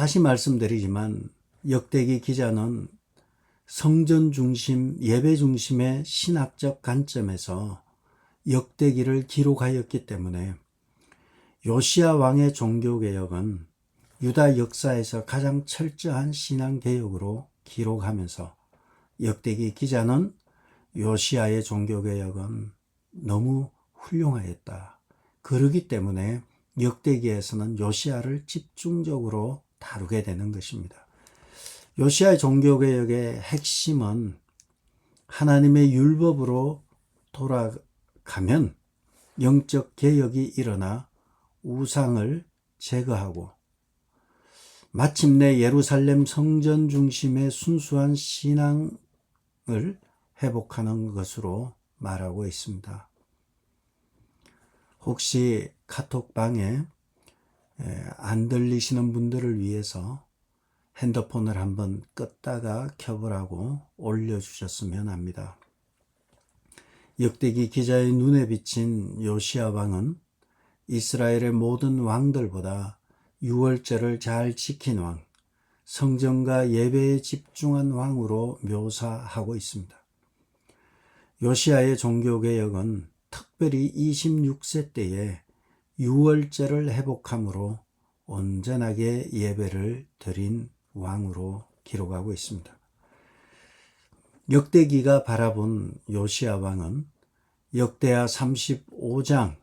다시 말씀드리지만 역대기 기자는 성전 중심, 예배 중심의 신학적 관점에서 역대기를 기록하였기 때문에 요시야 왕의 종교개혁은 유다 역사에서 가장 철저한 신앙개혁으로 기록하면서 역대기 기자는 요시야의 종교개혁은 너무 훌륭하였다. 그러기 때문에 역대기에서는 요시야를 집중적으로 다루게 되는 것입니다. 요시야의 종교개혁의 핵심은 하나님의 율법으로 돌아가면 영적 개혁이 일어나 우상을 제거하고 마침내 예루살렘 성전 중심의 순수한 신앙을 회복하는 것으로 말하고 있습니다. 혹시 카톡방에 안 들리시는 분들을 위해서 핸드폰을 한번 껐다가 켜보라고 올려주셨으면 합니다. 역대기 기자의 눈에 비친 요시야 왕은 이스라엘의 모든 왕들보다 유월절을 잘 지킨 왕, 성전과 예배에 집중한 왕으로 묘사하고 있습니다. 요시야의 종교개혁은 특별히 26세 때에 유월절을 회복함으로 온전하게 예배를 드린 왕으로 기록하고 있습니다. 역대기가 바라본 요시야 왕은 역대하 35장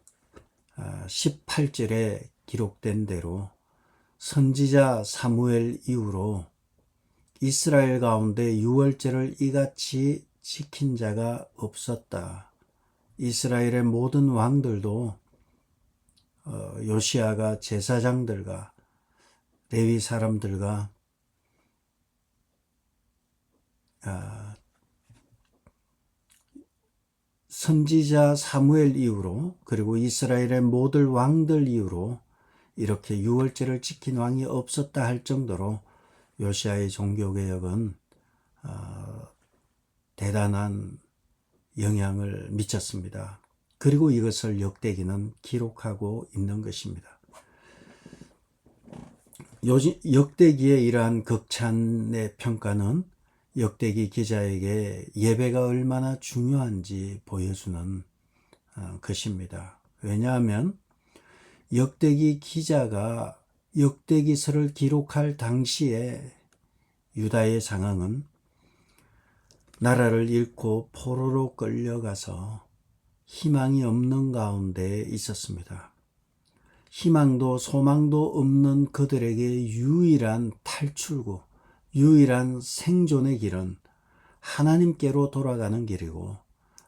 18절에 기록된 대로 선지자 사무엘 이후로 이스라엘 가운데 유월절을 이같이 지킨 자가 없었다. 이스라엘의 모든 왕들도 요시야가 제사장들과 레위 사람들과 선지자 사무엘 이후로 그리고 이스라엘의 모든 왕들 이후로 이렇게 유월절을 지킨 왕이 없었다 할 정도로 요시야의 종교개혁은 대단한 영향을 미쳤습니다. 그리고 이것을 역대기는 기록하고 있는 것입니다. 역대기의 이러한 극찬의 평가는 역대기 기자에게 예배가 얼마나 중요한지 보여주는 것입니다. 왜냐하면 역대기 기자가 역대기서를 기록할 당시에 유다의 상황은 나라를 잃고 포로로 끌려가서 희망이 없는 가운데 있었습니다. 희망도 소망도 없는 그들에게 유일한 탈출구, 유일한 생존의 길은 하나님께로 돌아가는 길이고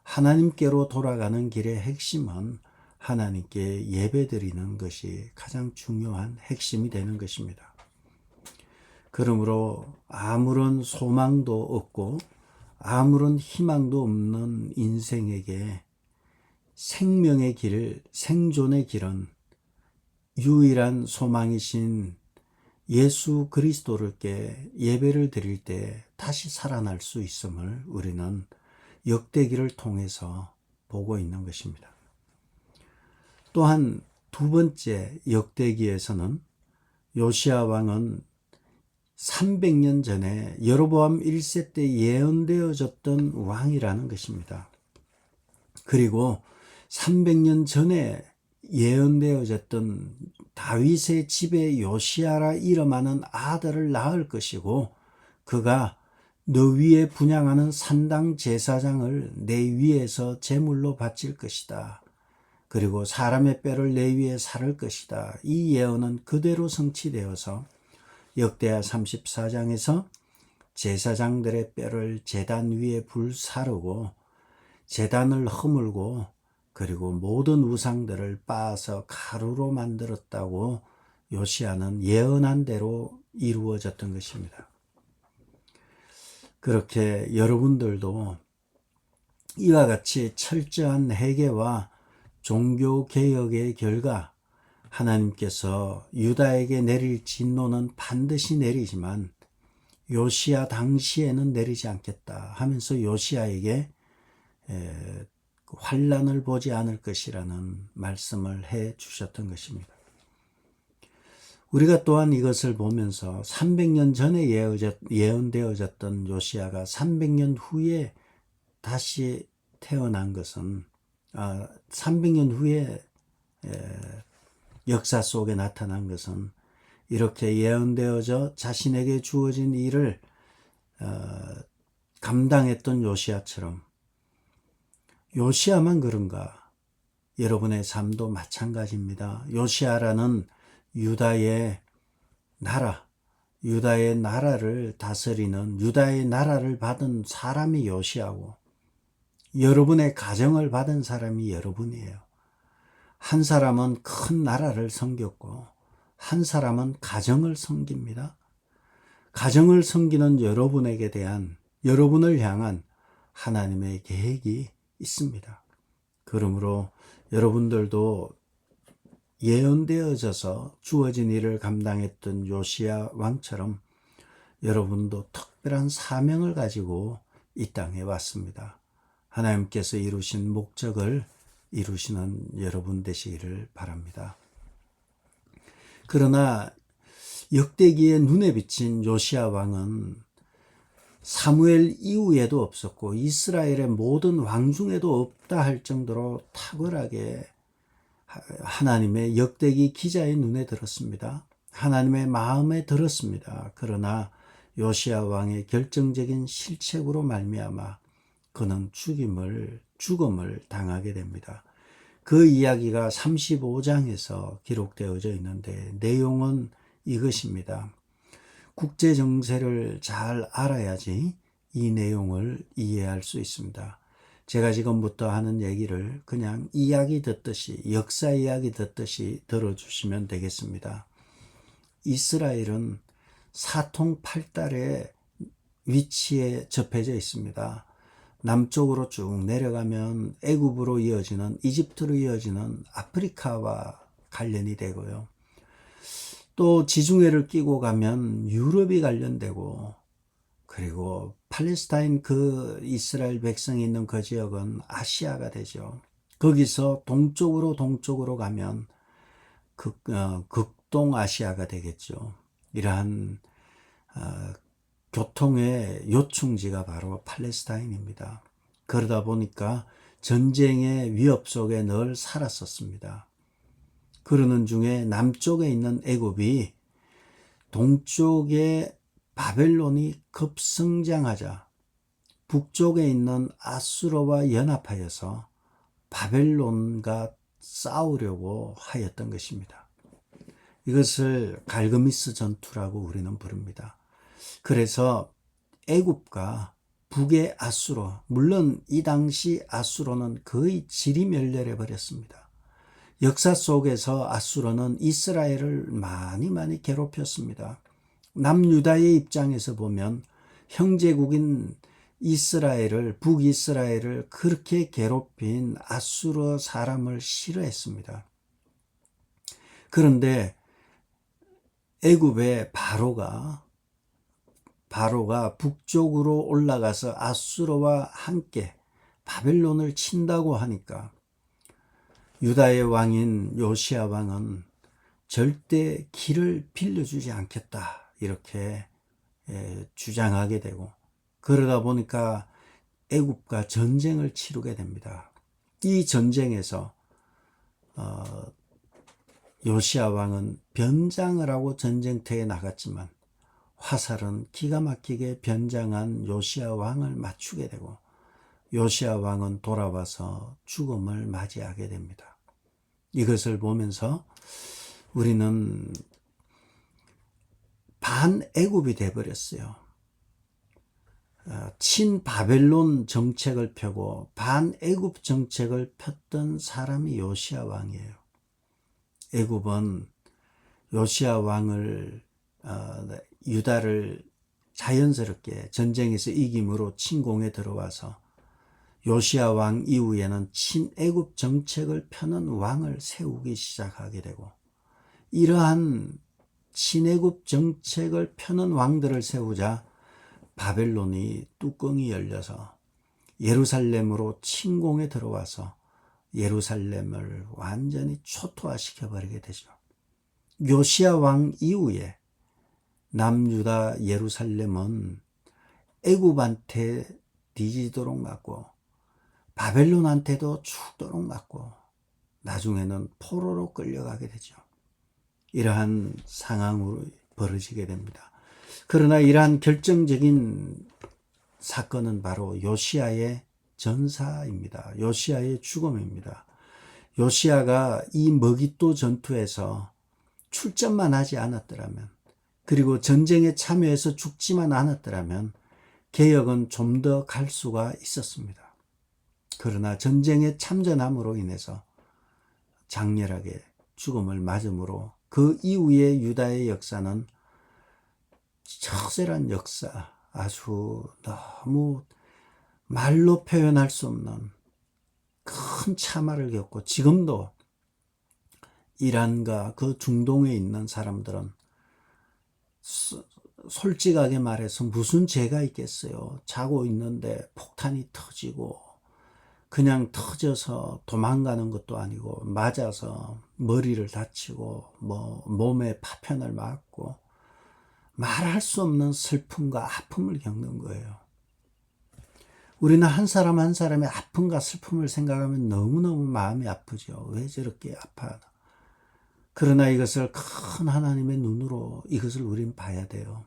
하나님께로 돌아가는 길의 핵심은 하나님께 예배드리는 것이 가장 중요한 핵심이 되는 것입니다. 그러므로 아무런 소망도 없고 아무런 희망도 없는 인생에게 생명의 길, 생존의 길은 유일한 소망이신 예수 그리스도께 예배를 드릴 때 다시 살아날 수 있음을 우리는 역대기를 통해서 보고 있는 것입니다. 또한 두 번째 역대기에서는 요시야 왕은 300년 전에 여로보암 1세 때 예언되어졌던 왕이라는 것입니다. 그리고 300년 전에 예언되어졌던 다윗의 집에 요시야라 이름하는 아들을 낳을 것이고 그가 너 위에 분향하는 산당 제사장을 내 위에서 제물로 바칠 것이다. 그리고 사람의 뼈를 내 위에 사를 것이다. 이 예언은 그대로 성취되어서 역대하 34장에서 제사장들의 뼈를 제단 위에 불사르고 제단을 허물고 그리고 모든 우상들을 빻아서 가루로 만들었다고 요시야는 예언한 대로 이루어졌던 것입니다. 그렇게 여러분들도 이와 같이 철저한 회개와 종교개혁의 결과 하나님께서 유다에게 내릴 진노는 반드시 내리지만 요시야 당시에는 내리지 않겠다 하면서 요시야에게 환난을 보지 않을 것이라는 말씀을 해 주셨던 것입니다. 우리가 또한 이것을 보면서 300년 전에 예언되어졌던 요시야가 300년 후에 다시 태어난 것은 300년 후에 역사 속에 나타난 것은 이렇게 예언되어져 자신에게 주어진 일을 감당했던 요시야처럼 요시야만 그런가? 여러분의 삶도 마찬가지입니다. 요시야라는 유다의 나라를 다스리는 유다의 나라를 받은 사람이 요시야고 여러분의 가정을 받은 사람이 여러분이에요. 한 사람은 큰 나라를 섬겼고 한 사람은 가정을 섬깁니다. 가정을 섬기는 여러분에게 대한 여러분을 향한 하나님의 계획이 있습니다. 그러므로 여러분들도 예언되어져서 주어진 일을 감당했던 요시야 왕처럼 여러분도 특별한 사명을 가지고 이 땅에 왔습니다. 하나님께서 이루신 목적을 이루시는 여러분 되시기를 바랍니다. 그러나 역대기에 눈에 비친 요시야 왕은 사무엘 이후에도 없었고 이스라엘의 모든 왕 중에도 없다 할 정도로 탁월하게 하나님의 역대기 기자의 눈에 들었습니다. 하나님의 마음에 들었습니다. 그러나 요시야 왕의 결정적인 실책으로 말미암아 그는 죽음을 당하게 됩니다. 그 이야기가 35장에서 기록되어져 있는데 내용은 이것입니다. 국제 정세를 잘 알아야지 이 내용을 이해할 수 있습니다. 제가 지금부터 하는 얘기를 그냥 이야기 듣듯이 역사 이야기 듣듯이 들어주시면 되겠습니다. 이스라엘은 사통팔달의 위치에 접해져 있습니다. 남쪽으로 쭉 내려가면 애굽으로 이어지는 이집트로 이어지는 아프리카와 관련이 되고요. 또 지중해를 끼고 가면 유럽이 관련되고 그리고 팔레스타인 그 이스라엘 백성이 있는 그 지역은 아시아가 되죠. 거기서 동쪽으로 가면 극동아시아가 되겠죠. 이러한 교통의 요충지가 바로 팔레스타인입니다. 그러다 보니까 전쟁의 위협 속에 늘 살았었습니다. 그러는 중에 남쪽에 있는 애굽이 동쪽에 바벨론이 급성장하자 북쪽에 있는 아수르와 연합하여서 바벨론과 싸우려고 하였던 것입니다. 이것을 갈그미스 전투라고 우리는 부릅니다. 그래서 애굽과 북의 아수르, 물론 이 당시 아수르는 거의 지리멸렬해 버렸습니다. 역사 속에서 아수르는 이스라엘을 많이 괴롭혔습니다. 남유다의 입장에서 보면 형제국인 이스라엘을 북이스라엘을 그렇게 괴롭힌 아수르 사람을 싫어했습니다. 그런데 애굽의 바로가 북쪽으로 올라가서 아수르와 함께 바벨론을 친다고 하니까 유다의 왕인 요시야 왕은 절대 길을 빌려주지 않겠다 이렇게 주장하게 되고 그러다 보니까 애굽과 전쟁을 치르게 됩니다. 이 전쟁에서 요시야 왕은 변장을 하고 전쟁터에 나갔지만 화살은 기가 막히게 변장한 요시야 왕을 맞추게 되고 요시야 왕은 돌아와서 죽음을 맞이하게 됩니다. 이것을 보면서 우리는 반애굽이 되어버렸어요. 친바벨론 정책을 펴고 반애굽 정책을 폈던 사람이 요시야 왕이에요. 애굽은 요시야 왕을 유다를 자연스럽게 전쟁에서 이김으로 침공에 들어와서 요시야 왕 이후에는 친애굽 정책을 펴는 왕을 세우기 시작하게 되고 이러한 친애굽 정책을 펴는 왕들을 세우자 바벨론이 뚜껑이 열려서 예루살렘으로 침공에 들어와서 예루살렘을 완전히 초토화시켜 버리게 되죠. 요시야 왕 이후에 남유다 예루살렘은 애굽한테 뒤지도록 맞고 바벨론한테도 죽도록 맞고 나중에는 포로로 끌려가게 되죠. 이러한 상황으로 벌어지게 됩니다. 그러나 이러한 결정적인 사건은 바로 요시야의 전사입니다. 요시야의 죽음입니다. 요시야가 이 머깃도 전투에서 출전만 하지 않았더라면, 그리고 전쟁에 참여해서 죽지만 않았더라면 개혁은 좀 더 갈 수가 있었습니다. 그러나 전쟁에 참전함으로 인해서 장렬하게 죽음을 맞음으로 그 이후의 유다의 역사는 처절한 역사, 아주 너무 말로 표현할 수 없는 큰 참화를 겪고, 지금도 이란과 그 중동에 있는 사람들은 솔직하게 말해서 무슨 죄가 있겠어요. 자고 있는데 폭탄이 터지고, 그냥 터져서 도망가는 것도 아니고 맞아서 머리를 다치고 몸에 파편을 맞고 말할 수 없는 슬픔과 아픔을 겪는 거예요. 우리는 한 사람 한 사람의 아픔과 슬픔을 생각하면 너무너무 마음이 아프죠. 왜 저렇게 아파하나. 그러나 이것을 큰 하나님의 눈으로 이것을 우린 봐야 돼요.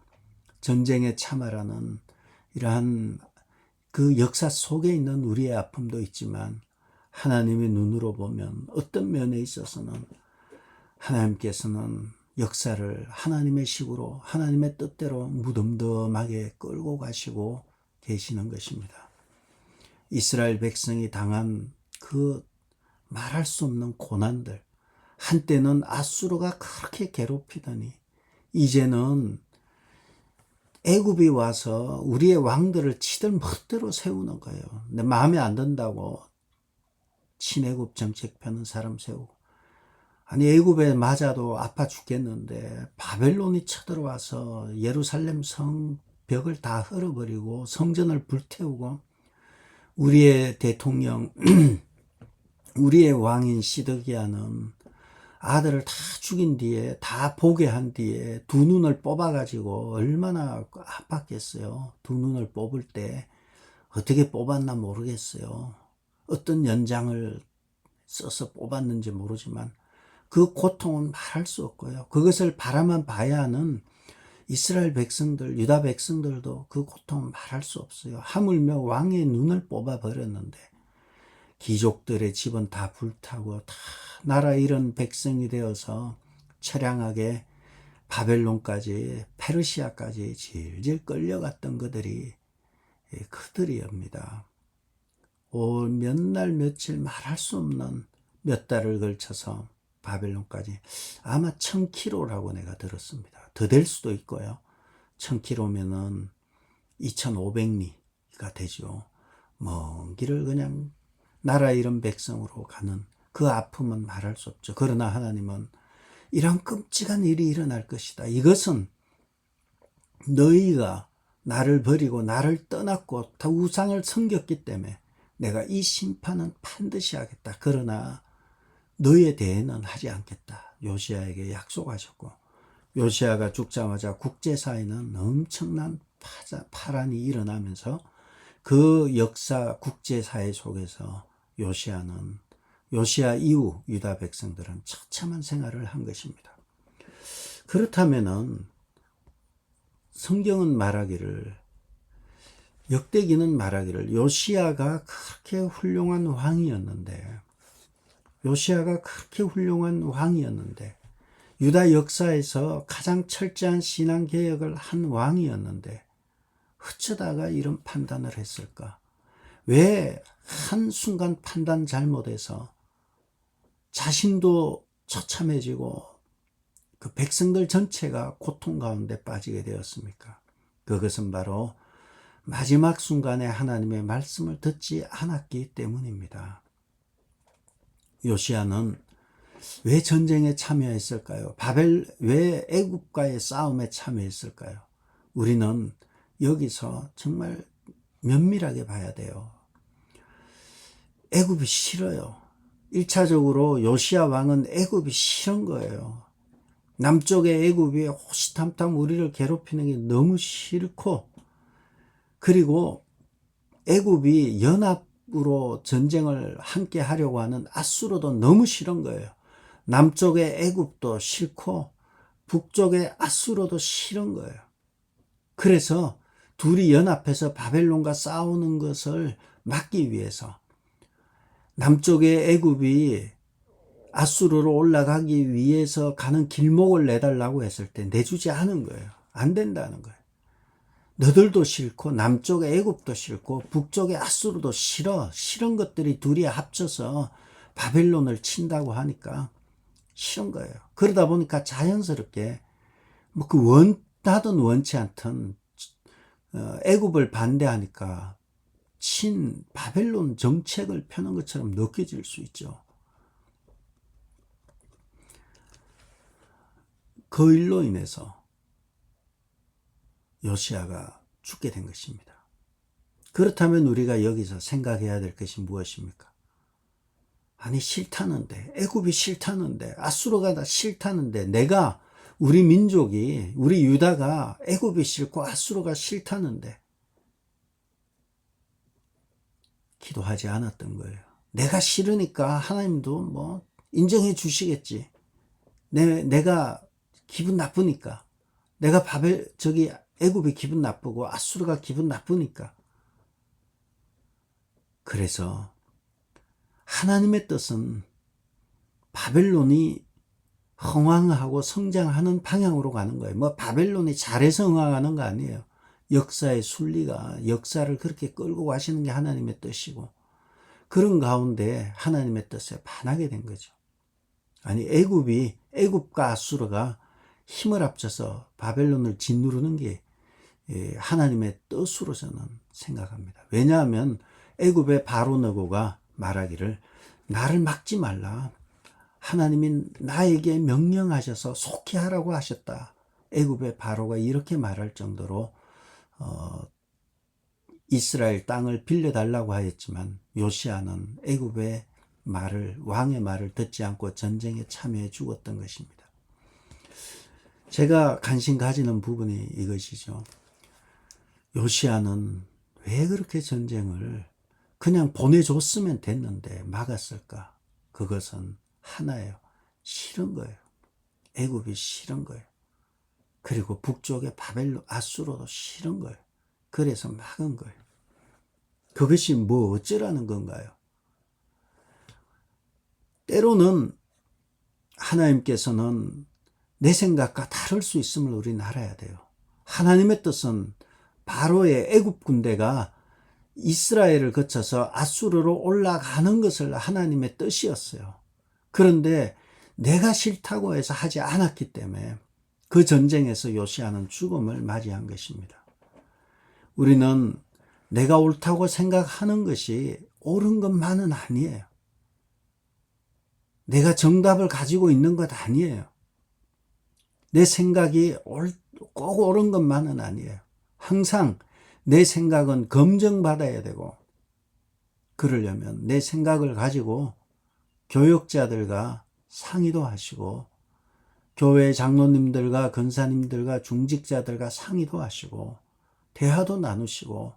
전쟁의 참화라는 이러한 그 역사 속에 있는 우리의 아픔도 있지만, 하나님의 눈으로 보면 어떤 면에 있어서는 하나님께서는 역사를 하나님의 식으로, 하나님의 뜻대로 무덤덤하게 끌고 가시고 계시는 것입니다. 이스라엘 백성이 당한 그 말할 수 없는 고난들, 한때는 아수르가 그렇게 괴롭히더니 이제는 애굽이 와서 우리의 왕들을 치들 멋대로 세우는 거예요. 근데 마음에 안 든다고 친애굽 정책 펴는 사람 세우고, 아니 애굽에 맞아도 아파 죽겠는데 바벨론이 쳐들어와서 예루살렘 성 벽을 다 헐어버리고 성전을 불태우고 우리의 대통령 우리의 왕인 시드기야는 아들을 다 죽인 뒤에, 다 보게 한 뒤에 두 눈을 뽑아가지고 얼마나 아팠겠어요. 두 눈을 뽑을 때 어떻게 뽑았나 모르겠어요. 어떤 연장을 써서 뽑았는지 모르지만 그 고통은 말할 수 없고요. 그것을 바라만 봐야 하는 이스라엘 백성들, 유다 백성들도 그 고통은 말할 수 없어요. 하물며 왕의 눈을 뽑아버렸는데 귀족들의 집은 다 불타고 다 나라 잃은 백성이 되어서 처량하게 바벨론까지, 페르시아까지 질질 끌려갔던 그들이옵니다. 몇 날 며칠 말할 수 없는 몇 달을 걸쳐서 바벨론까지, 아마 1000km라고 내가 들었습니다. 더 될 수도 있고요. 1000km면은 2500리가 되죠. 먼 길을 그냥 나라 잃은 백성으로 가는 그 아픔은 말할 수 없죠. 그러나 하나님은 이런 끔찍한 일이 일어날 것이다. 이것은 너희가 나를 버리고 나를 떠났고 다 우상을 섬겼기 때문에 내가 이 심판은 반드시 하겠다. 그러나 너희에 대해는 하지 않겠다. 요시야에게 약속하셨고, 요시야가 죽자마자 국제사회는 엄청난 파란이 일어나면서 그 역사 국제사회 속에서 요시야 이후 유다 백성들은 처참한 생활을 한 것입니다. 그렇다면은 성경은 말하기를, 역대기는 말하기를 요시야가 그렇게 훌륭한 왕이었는데, 유다 역사에서 가장 철저한 신앙개혁을 한 왕이었는데 어쩌다가 이런 판단을 했을까? 왜 한순간 판단 잘못해서 자신도 처참해지고 그 백성들 전체가 고통 가운데 빠지게 되었습니까? 그것은 바로 마지막 순간에 하나님의 말씀을 듣지 않았기 때문입니다. 요시야는 왜 전쟁에 참여했을까요? 왜 애굽과의 싸움에 참여했을까요? 우리는 여기서 정말 면밀하게 봐야 돼요. 애굽이 싫어요. 1차적으로 요시야 왕은 애굽이 싫은 거예요. 남쪽의 애굽이 호시탐탐 우리를 괴롭히는 게 너무 싫고, 그리고 애굽이 연합으로 전쟁을 함께 하려고 하는 아수르도 너무 싫은 거예요. 남쪽의 애굽도 싫고 북쪽의 아수르도 싫은 거예요. 그래서 둘이 연합해서 바벨론과 싸우는 것을 막기 위해서 남쪽의 애굽이 아수르로 올라가기 위해서 가는 길목을 내달라고 했을 때 내주지 않은 거예요. 안 된다는 거예요. 너들도 싫고 남쪽의 애굽도 싫고 북쪽의 아수르도 싫은 것들이 둘이 합쳐서 바벨론을 친다고 하니까 싫은 거예요. 그러다 보니까 자연스럽게 뭐 그 원하든 원치 않든 애굽을 반대하니까 친 바벨론 정책을 펴는 것처럼 느껴질 수 있죠. 그 일로 인해서 요시야가 죽게 된 것입니다. 그렇다면 우리가 여기서 생각해야 될 것이 무엇입니까? 아니 싫다는데, 애굽이 싫다는데, 아수르가 다 싫다는데, 내가 우리 민족이, 우리 유다가 애굽이 싫고 아수르가 싫다는데 기도하지 않았던 거예요. 내가 싫으니까 하나님도 뭐 인정해 주시겠지. 내가 기분 나쁘니까, 내가 애굽이 기분 나쁘고 아수르가 기분 나쁘니까. 그래서 하나님의 뜻은 바벨론이 흥왕하고 성장하는 방향으로 가는 거예요. 뭐 바벨론이 잘해서 흥왕하는 거 아니에요. 역사의 순리가 역사를 그렇게 끌고 가시는 게 하나님의 뜻이고, 그런 가운데 하나님의 뜻에 반하게 된 거죠. 아니 애굽과 아수르가 힘을 합쳐서 바벨론을 짓누르는 게 하나님의 뜻으로 저는 생각합니다. 왜냐하면 애굽의 바로 느고가 말하기를 나를 막지 말라. 하나님이 나에게 명령하셔서 속히 하라고 하셨다. 애굽의 바로가 이렇게 말할 정도로 이스라엘 땅을 빌려달라고 하였지만 요시야는 애굽의 왕의 말을 듣지 않고 전쟁에 참여해 죽었던 것입니다. 제가 관심 가지는 부분이 이것이죠. 요시야는 왜 그렇게 전쟁을 그냥 보내줬으면 됐는데 막았을까? 그것은 하나예요. 싫은 거예요. 애굽이 싫은 거예요. 그리고 북쪽의 바벨론, 아수르도 싫은 거예요. 그래서 막은 거예요. 그것이 뭐 어쩌라는 건가요? 때로는 하나님께서는 내 생각과 다를 수 있음을 우리는 알아야 돼요. 하나님의 뜻은 바로의 애굽 군대가 이스라엘을 거쳐서 아수르로 올라가는 것을 하나님의 뜻이었어요. 그런데 내가 싫다고 해서 하지 않았기 때문에 그 전쟁에서 요시야는 죽음을 맞이한 것입니다. 우리는 내가 옳다고 생각하는 것이 옳은 것만은 아니에요. 내가 정답을 가지고 있는 것 아니에요. 내 생각이 꼭 옳은 것만은 아니에요. 항상 내 생각은 검증받아야 되고, 그러려면 내 생각을 가지고 교역자들과 상의도 하시고, 교회 장로님들과 권사님들과 중직자들과 상의도 하시고, 대화도 나누시고,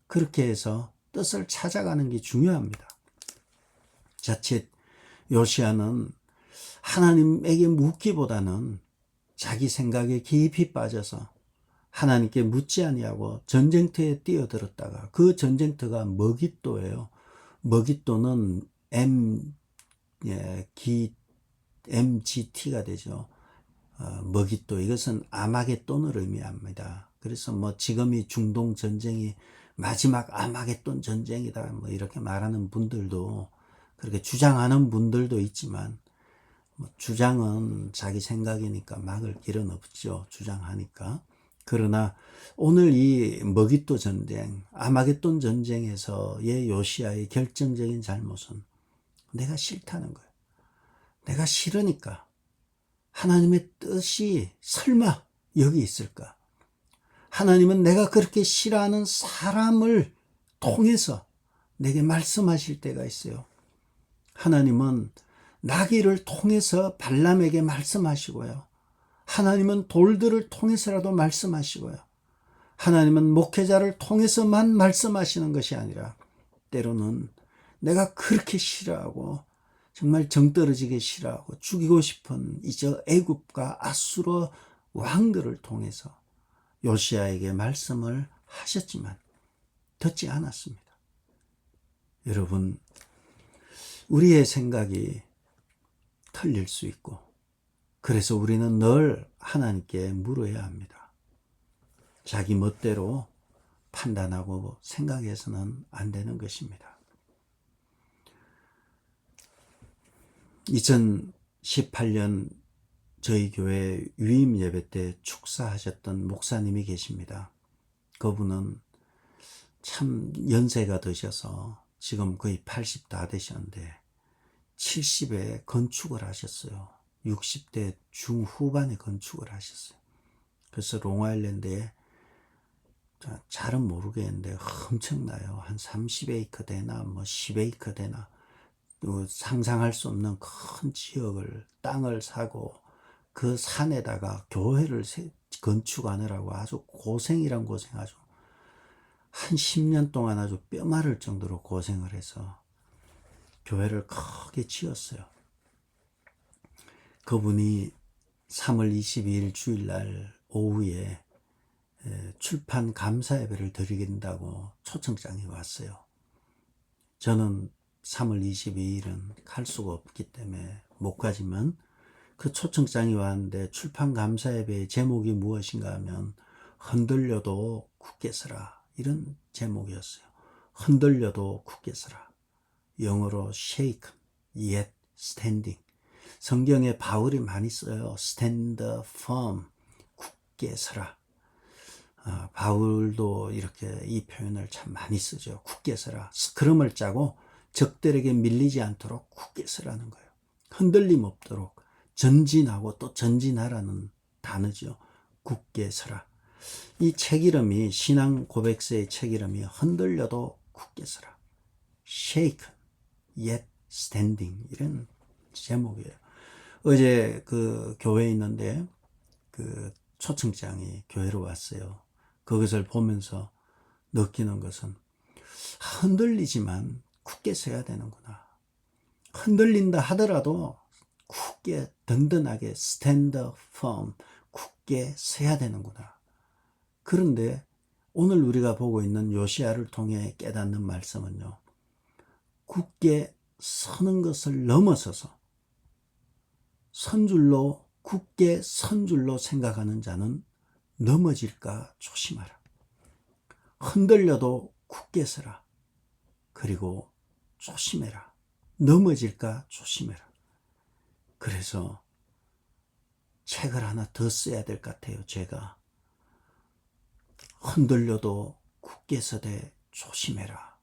그렇게 해서 뜻을 찾아가는 게 중요합니다. 자칫 요시야는 하나님에게 묻기보다는 자기 생각에 깊이 빠져서 하나님께 묻지 아니하고 전쟁터에 뛰어들었다가, 그 전쟁터가 머깃도예요. 머깃도는 MGT가 되죠. 머깃도, 이것은 아마겟돈을 의미합니다. 그래서 뭐 지금이 중동 전쟁이 마지막 아마겟돈 전쟁이다 뭐 이렇게 말하는 분들도, 그렇게 주장하는 분들도 있지만, 뭐 주장은 자기 생각이니까 막을 길은 없죠. 주장하니까. 그러나 오늘 이 머깃도 전쟁, 아마겟돈 전쟁에서의 요시야의 결정적인 잘못은 내가 싫다는 거예요. 내가 싫으니까 하나님의 뜻이 설마 여기 있을까? 하나님은 내가 그렇게 싫어하는 사람을 통해서 내게 말씀하실 때가 있어요. 하나님은 나귀를 통해서 발람에게 말씀하시고요. 하나님은 돌들을 통해서라도 말씀하시고요. 하나님은 목회자를 통해서만 말씀하시는 것이 아니라 때로는 내가 그렇게 싫어하고 정말 정떨어지게 싫어하고 죽이고 싶은 이저 애굽과 아수르 왕들을 통해서 요시야에게 말씀을 하셨지만 듣지 않았습니다. 여러분, 우리의 생각이 틀릴 수 있고 그래서 우리는 늘 하나님께 물어야 합니다. 자기 멋대로 판단하고 생각해서는 안 되는 것입니다. 2018년 저희 교회 유임 예배 때 축사하셨던 목사님이 계십니다. 그분은 참 연세가 드셔서 지금 거의 80 다 되셨는데 70에 건축을 하셨어요. 60대 중후반에 건축을 하셨어요. 그래서 롱아일랜드에 잘은 모르겠는데 엄청나요. 한 30에이커 되나 뭐 10에이커 되나 상상할 수 없는 큰 지역을 땅을 사고 그 산에다가 교회를 건축하느라고 아주 고생이란 고생 아주 한 10년 동안 아주 뼈 마를 정도로 고생을 해서 교회를 크게 지었어요. 그분이 3월 22일 주일날 오후에 출판 감사 예배를 드리긴다고 초청장이 왔어요. 저는 3월 22일은 갈 수가 없기 때문에 못 가지만 그 초청장이 왔는데 출판 감사 예배의 제목이 무엇인가 하면 흔들려도 굳게 서라 이런 제목이었어요. 흔들려도 굳게 서라. 영어로 shaken yet standing. 성경에 바울이 많이 써요. stand firm, 굳게 서라. 바울도 이렇게 이 표현을 참 많이 쓰죠. 굳게 서라. 스크럼을 짜고 적들에게 밀리지 않도록 굳게 서라는 거예요. 흔들림 없도록 전진하고 또 전진하라는 단어죠. 굳게 서라. 이 책 이름이 신앙 고백서의 책 이름이 흔들려도 굳게 서라. shaken yet standing 이런 제목이에요. 어제 그 교회에 있는데 그 초청장이 교회로 왔어요. 그것을 보면서 느끼는 것은 흔들리지만 굳게 서야 되는구나. 흔들린다 하더라도 굳게 든든하게 stand firm 굳게 서야 되는구나. 그런데 오늘 우리가 보고 있는 요시야를 통해 깨닫는 말씀은요. 굳게 서는 것을 넘어서서 선줄로 굳게 선줄로 생각하는 자는 넘어질까 조심하라. 흔들려도 굳게 서라. 그리고 조심해라. 넘어질까 조심해라. 그래서 책을 하나 더 써야 될 것 같아요. 제가 흔들려도 굳게 서되 조심해라.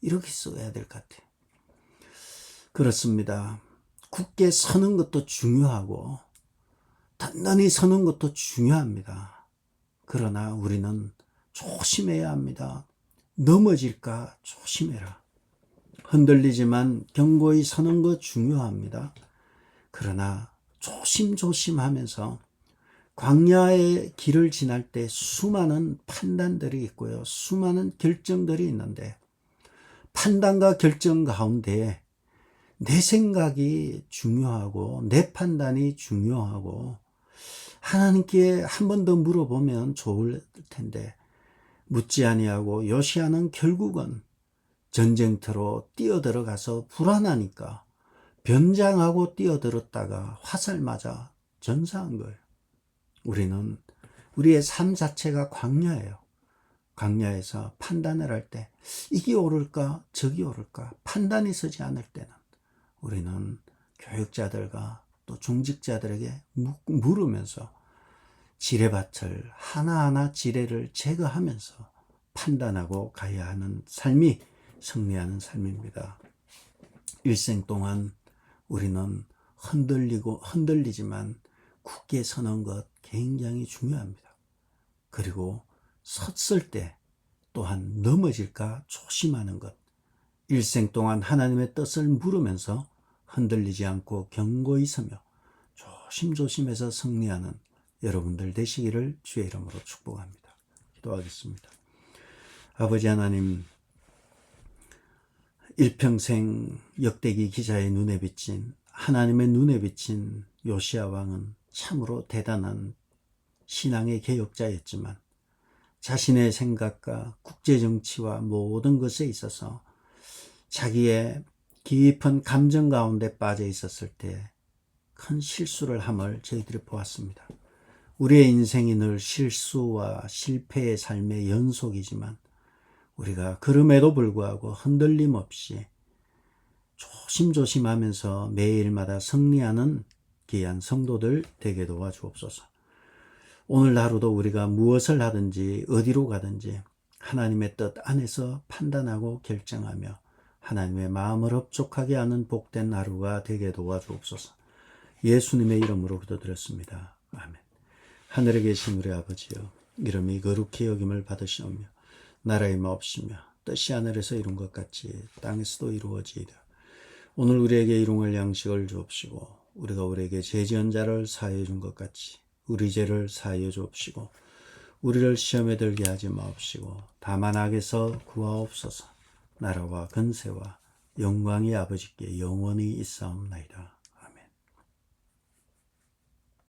이렇게 써야 될 것 같아요. 그렇습니다. 굳게 서는 것도 중요하고 단단히 서는 것도 중요합니다. 그러나 우리는 조심해야 합니다. 넘어질까 조심해라. 흔들리지만 견고히 서는 것 중요합니다. 그러나 조심조심하면서 광야의 길을 지날 때 수많은 판단들이 있고요. 수많은 결정들이 있는데 판단과 결정 가운데 내 생각이 중요하고 내 판단이 중요하고 하나님께 한 번 더 물어보면 좋을 텐데 묻지 아니하고 요시야는 결국은 전쟁터로 뛰어들어가서 불안하니까 변장하고 뛰어들었다가 화살 맞아 전사한 거예요. 우리는 우리의 삶 자체가 광야예요. 광야에서 판단을 할 때 이게 옳을까 저기 옳을까 판단이 서지 않을 때는 우리는 교육자들과 또 중직자들에게 물으면서 지뢰밭을 하나하나 지뢰를 제거하면서 판단하고 가야 하는 삶이 승리하는 삶입니다. 일생 동안 우리는 흔들리지만 굳게 서는 것 굉장히 중요합니다. 그리고 섰을 때 또한 넘어질까 조심하는 것. 일생 동안 하나님의 뜻을 물으면서 흔들리지 않고 견고히 서며 조심조심해서 승리하는 여러분들 되시기를 주의 이름으로 축복합니다. 기도하겠습니다. 아버지 하나님, 일평생 역대기 기자의 눈에 비친, 하나님의 눈에 비친 요시야 왕은 참으로 대단한 신앙의 개혁자였지만 자신의 생각과 국제정치와 모든 것에 있어서 자기의 깊은 감정 가운데 빠져 있었을 때 큰 실수를 함을 저희들이 보았습니다. 우리의 인생이 늘 실수와 실패의 삶의 연속이지만 우리가 그럼에도 불구하고 흔들림 없이 조심조심하면서 매일마다 승리하는 귀한 성도들 되게 도와주옵소서. 오늘 하루도 우리가 무엇을 하든지 어디로 가든지 하나님의 뜻 안에서 판단하고 결정하며 하나님의 마음을 흡족하게 하는 복된 하루가 되게 도와주옵소서. 예수님의 이름으로 기도드렸습니다. 아멘. 하늘에 계신 우리 아버지여, 이름이 거룩히 여김을 받으시오며 나라의 마옵시며 뜻이 하늘에서 이룬 것 같이 땅에서도 이루어지이다. 오늘 우리에게 일용할 양식을 주옵시고 우리가 우리에게 죄 지은 자를 사하여 준 것 같이 우리 죄를 사하여 주옵시고 우리를 시험에 들게 하지 마옵시고 다만 악에서 구하옵소서. 나라와 근세와 영광이 아버지께 영원히 있사옵나이다.